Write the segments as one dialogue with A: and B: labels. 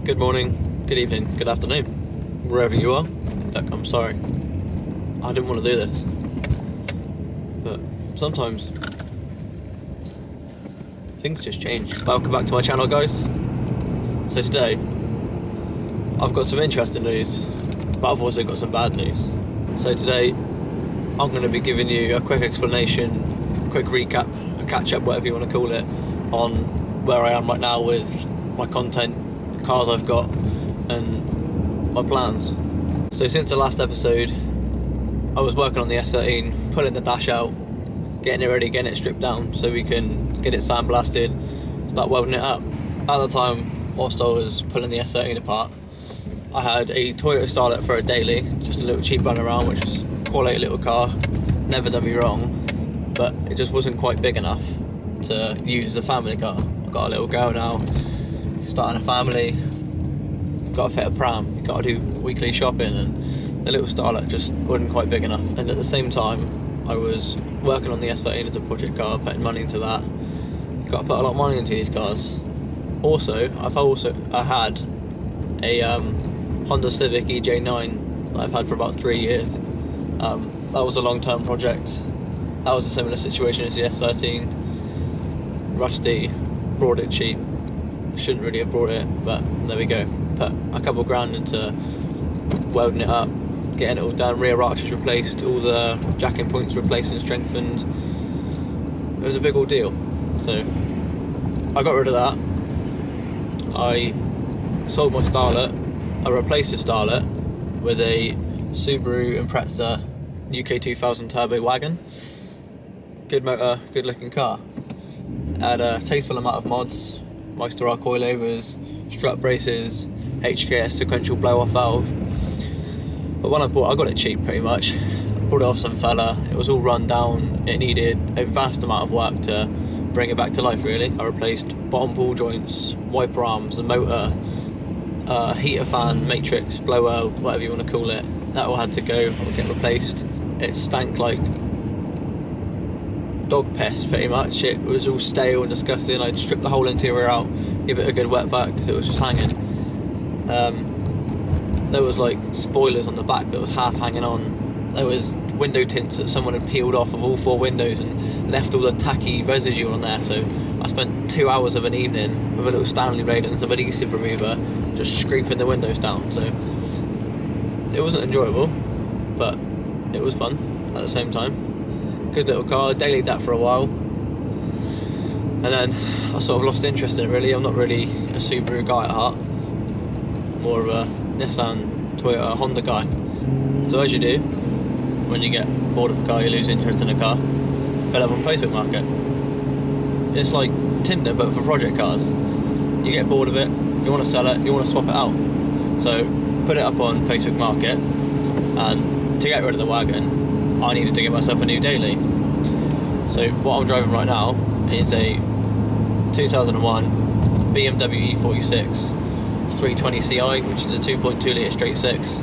A: Good morning, good evening, good afternoon, wherever you are. Look, I'm sorry. I didn't want to do this. But sometimes things just change. Welcome back to my channel, guys. So today, I've got some interesting news, but I've also got some bad news. So today, I'm going to be giving you a quick explanation, quick recap, a catch-up, whatever you want to call it, on where I am right now with my content, cars I've got, and my plans. So since the last episode, I was working on the S13, pulling the dash out, getting it ready, getting it stripped down so we can get it sandblasted, start welding it up. At the time, whilst I was pulling the S13 apart, I had a Toyota Starlet for a daily, just a little cheap run around, which is a quality little car, never done me wrong, but it just wasn't quite big enough to use as a family car. I've got a little girl now, starting a family, got to fit a pram, you've got to do weekly shopping, and the little Starlet just wasn't quite big enough. And at the same time, I was working on the S13 as a project car, putting money into that. Got to put a lot of money into these cars. Also, I had a Honda Civic EJ9 that I've had for about 3 years. That was a long-term project. That was a similar situation as the S13. Rusty, brought it cheap. Shouldn't really have brought it, but there we go. Put a couple grand into welding it up, getting it all done, rear arches replaced, all the jacking points replaced and strengthened. It was a big ordeal. So I got rid of that. I sold my Starlet. I replaced the Starlet with a Subaru Impreza UK 2000 turbo wagon. Good motor, good looking car. Had a tasteful amount of mods. Meister coilovers, strut braces, HKS sequential blow-off valve. But when I got it cheap pretty much. I bought it off some fella. It was all run down. It needed a vast amount of work to bring it back to life, really. I replaced bottom ball joints, wiper arms, the motor, heater fan, matrix, blower, whatever you want to call it. That all had to go or get replaced. It stank like dog pest pretty much. It was all stale and disgusting. I'd strip the whole interior out, give it a good wet back because it was just hanging. There was like spoilers on the back that was half hanging on. There was window tints that someone had peeled off of all 4 windows and left all the tacky residue on there. So I spent 2 hours of an evening with a little Stanley blade and some adhesive remover just scraping the windows down. So it wasn't enjoyable, but it was fun at the same time. Good little car, dailied that for a while, and then I sort of lost interest in it really. I'm not really a Subaru guy at heart, more of a Nissan, Toyota, Honda guy. So as you do, when you get bored of a car, you lose interest in a car, put it up on Facebook Market. It's like Tinder but for project cars. You get bored of it, you want to sell it, you want to swap it out. So put it up on Facebook Market, and to get rid of the wagon, I needed to get myself a new daily. So what I'm driving right now is a 2001 BMW E46 320 Ci, which is a 2.2 litre straight 6.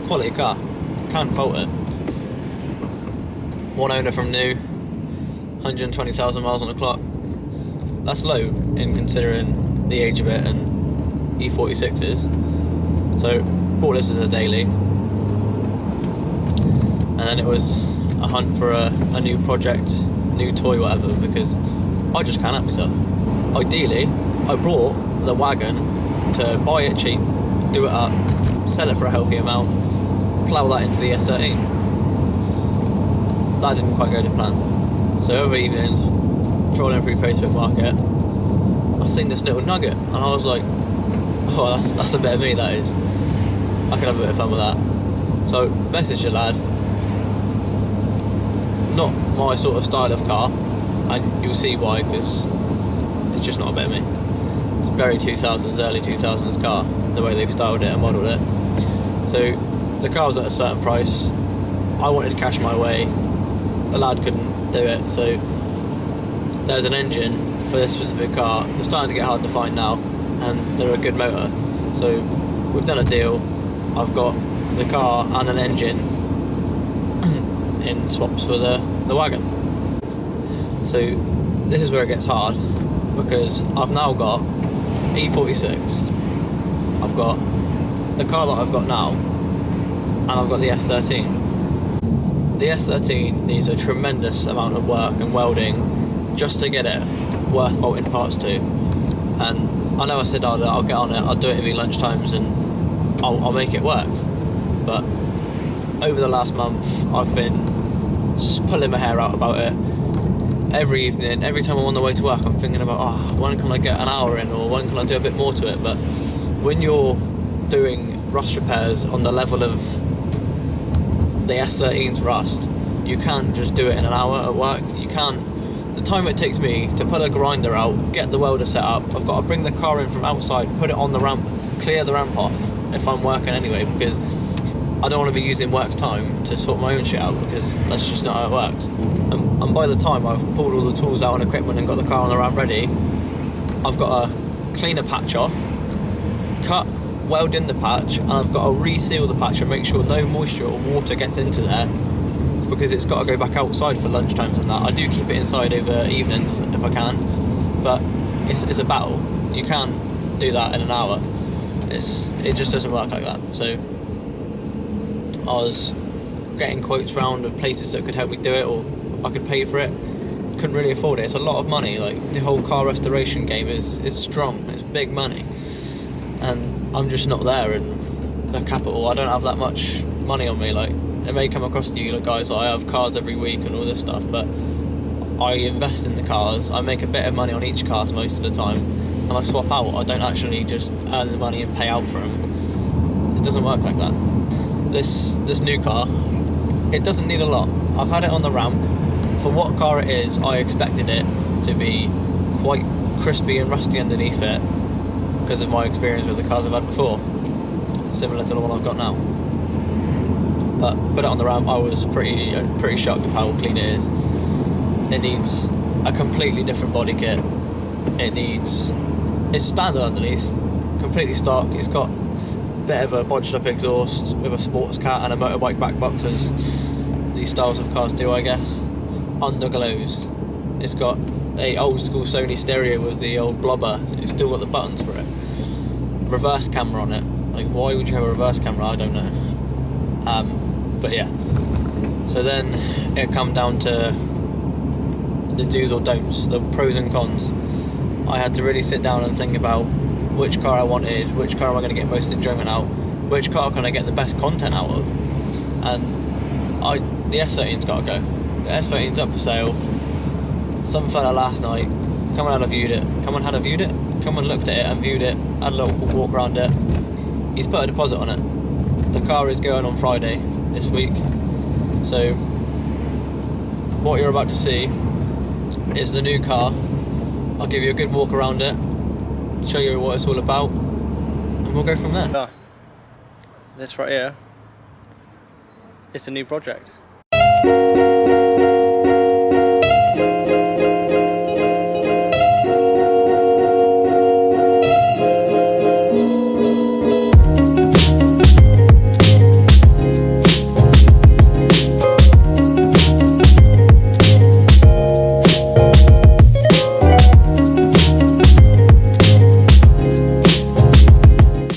A: Quality car, can't fault it. One owner from new, 120,000 miles on the clock. That's low in considering the age of it and E46s. So bought this as a daily. And then it was a hunt for a new project, new toy, whatever, because I just can't help myself. Ideally, I brought the wagon to buy it cheap, do it up, sell it for a healthy amount, plough that into the S13. That didn't quite go to plan. So over evenings, trolling through Facebook Market, I seen this little nugget, and I was like, oh, that's a bit of me, that is. I could have a bit of fun with that. So message the lad. Not my sort of style of car, and you'll see why, because it's just not a bit of me. It's very 2000s, early 2000s car, the way they've styled it and modelled it. So the car was at a certain price. I wanted to cash my way. The lad couldn't do it, so there's an engine for this specific car. They're starting to get hard to find now, and they're a good motor. So we've done a deal. I've got the car and an engine in swaps for the wagon. So this is where it gets hard, because I've now got E46 I've got the car that I've got now, and I've got the S13. The S13 needs a tremendous amount of work and welding just to get it worth bolting parts to. And I know I said I'll get on it, I'll do it every lunchtimes and I'll make it work. But over the last month, I've been just pulling my hair out about it. Every evening, every time I'm on the way to work, I'm thinking about, when can I get an hour in, or when can I do a bit more to it? But when you're doing rust repairs on the level of the S13's rust, you can't just do it in an hour at work. You can't. The time it takes me to pull a grinder out, get the welder set up, I've got to bring the car in from outside, put it on the ramp, clear the ramp off if I'm working anyway, because I don't want to be using work's time to sort my own shit out, because that's just not how it works. And by the time I've pulled all the tools out and equipment and got the car on the ramp ready, I've got to clean a patch off, weld in the patch, and I've got to reseal the patch and make sure no moisture or water gets into there, because it's got to go back outside for lunchtimes and that. I do keep it inside over evenings if I can, but it's a battle. You can't do that in an hour. It just doesn't work like that. So I was getting quotes round of places that could help me do it, or I could pay for it. Couldn't really afford it. It's a lot of money. Like, the whole car restoration game is strong. It's big money, and I'm just not there in the capital. I don't have that much money on me. Like, it may come across to you, like, guys, I have cars every week and all this stuff, but I invest in the cars. I make a bit of money on each car most of the time, and I swap out. I don't actually just earn the money and pay out for them. It doesn't work like that. This new car, it doesn't need a lot. I've had it on the ramp. For what car it is, I expected it to be quite crispy and rusty underneath it, because of my experience with the cars I've had before, similar to the one I've got now. But put it on the ramp, I was pretty shocked with how clean it is. It needs a completely different body kit. It's standard underneath, completely stock. It's got a bit of a bodged up exhaust with a sports cat and a motorbike back box, as these styles of cars do, I guess. Underglows. It's got a old school Sony stereo with the old blobber. It's still got the buttons for it. Reverse camera on it. Like, why would you have a reverse camera? I don't know. But yeah. So then it come down to the do's or don'ts, the pros and cons. I had to really sit down and think about which car I wanted, which car am I going to get most enjoyment out, which car can I get the best content out of. And the S13's got to go. The S13's up for sale. Some fella last night come and had a viewed it, come and looked at it and viewed it, had a little walk around it. He's put a deposit on it. The car is going on Friday this week. So what you're about to see is the new car. I'll give you a good walk around it, show you what it's all about, and we'll go from there. This right here, it's a new project.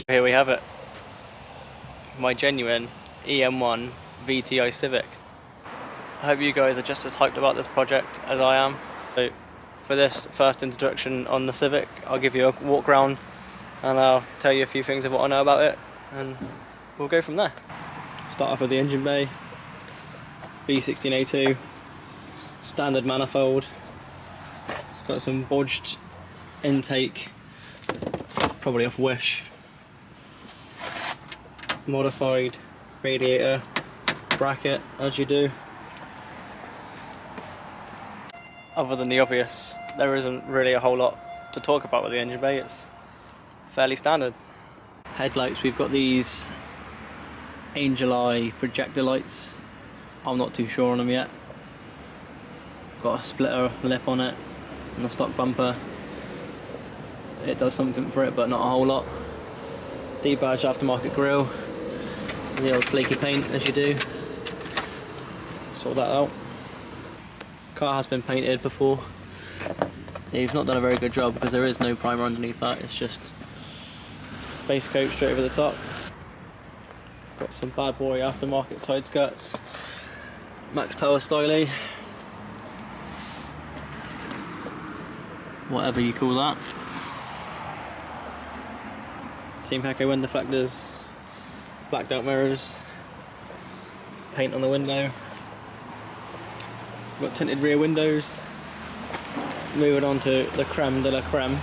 A: Here we have it, my genuine EM1 VTI Civic. I hope you guys are just as hyped about this project as I am. So for this first introduction on the Civic, I'll give you a walk around and I'll tell you a few things of what I know about it, and we'll go from there. Start off with the engine bay, B16A2, standard manifold. It's got some bodged intake, probably off Wish. Modified radiator bracket, as you do. Other than the obvious, there isn't really a whole lot to talk about with the engine bay. It's fairly standard. Headlights, we've got these Angel Eye projector lights. I'm not too sure on them yet. Got a splitter lip on it and a stock bumper. It does something for it, but not a whole lot. D-badge aftermarket grille. The old flaky paint, as you do. Sort that out. Car has been painted before. They've not done a very good job because there is no primer underneath that. It's just base coat straight over the top. Got some bad boy aftermarket side skirts, Max Power styling, whatever you call that. Team Hecko wind deflectors, blacked out mirrors, paint on the window. Got tinted rear windows. Moving on to the creme de la creme.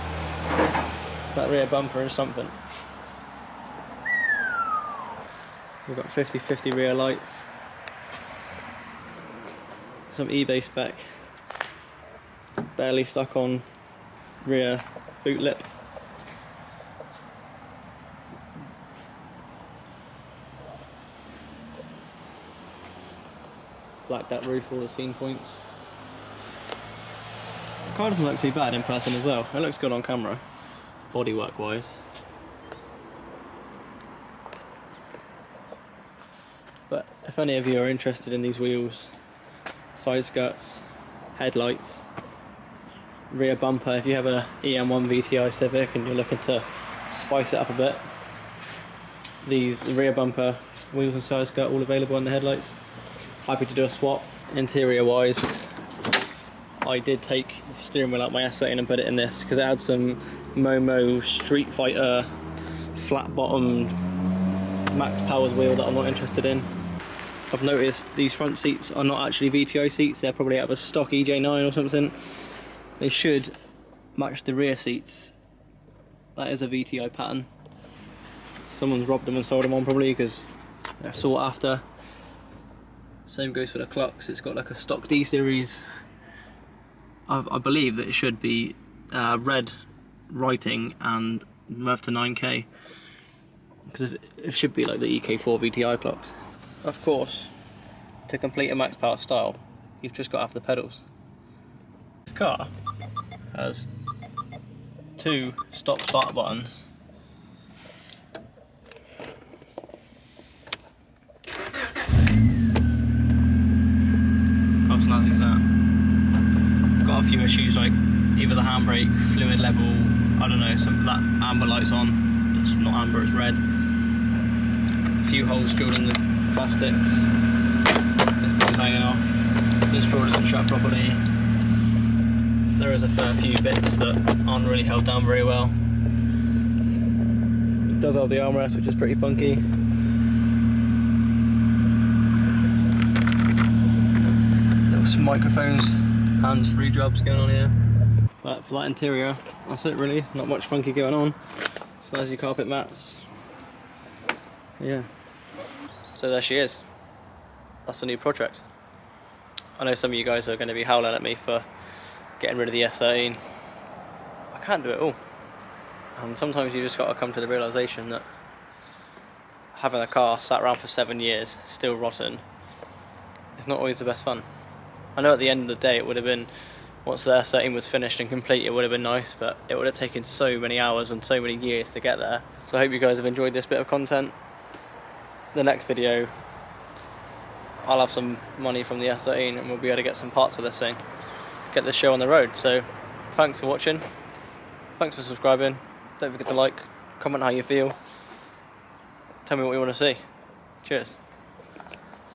A: That rear bumper is something. We've got 50/50 rear lights. Some eBay spec. Barely stuck on rear boot lip. Blacked out roof, all the scene points. The car doesn't look too bad in person as well. It looks good on camera, bodywork wise. But if any of you are interested in these wheels, side skirts, headlights, rear bumper, if you have a EM1 VTI Civic and you're looking to spice it up a bit, these rear bumper, wheels and side skirt all available on the headlights. Happy to do a swap. Interior wise, I did take the steering wheel out my S13 and put it in this because it had some Momo Street Fighter flat bottomed Max Powers wheel that I'm not interested in. I've noticed these front seats are not actually VTI seats, they're probably out of a stock EJ9 or something. They should match the rear seats. That is a VTI pattern. Someone's robbed them and sold them on probably because they're sought after. Same goes for the clocks, it's got like a stock D series. I believe that it should be red writing and rev to 9k. Because it should be like the EK4 VTI clocks. Of course, to complete a Max Power style, you've just got to have the pedals. This car has 2 stop-start buttons. How snazzy is that? Got a few issues like either the handbrake, fluid level, I don't know, some of that amber light's on. It's not amber, it's red. A few holes drilled in the plastics. This ball's hanging off. This drawer doesn't shut properly. There is a fair few bits that aren't really held down very well. It does have the armrest, which is pretty funky. There were some microphones, hands-free jobs going on here. But for that interior, that's it really. Not much funky going on. Snazzy carpet mats. Yeah. So there she is. That's the new project. I know some of you guys are going to be howling at me for getting rid of the S13. I can't do it all. And sometimes you just got to come to the realisation that having a car sat around for 7 years, still rotten, is not always the best fun. I know at the end of the day it would have been, once the S13 was finished and complete, it would have been nice, but it would have taken so many hours and so many years to get there. So I hope you guys have enjoyed this bit of content. The next video, I'll have some money from the S13 and we'll be able to get some parts for this thing. Get this show on the road. So thanks for watching, thanks for subscribing, don't forget to like, comment how you feel, tell me what you want to see. Cheers.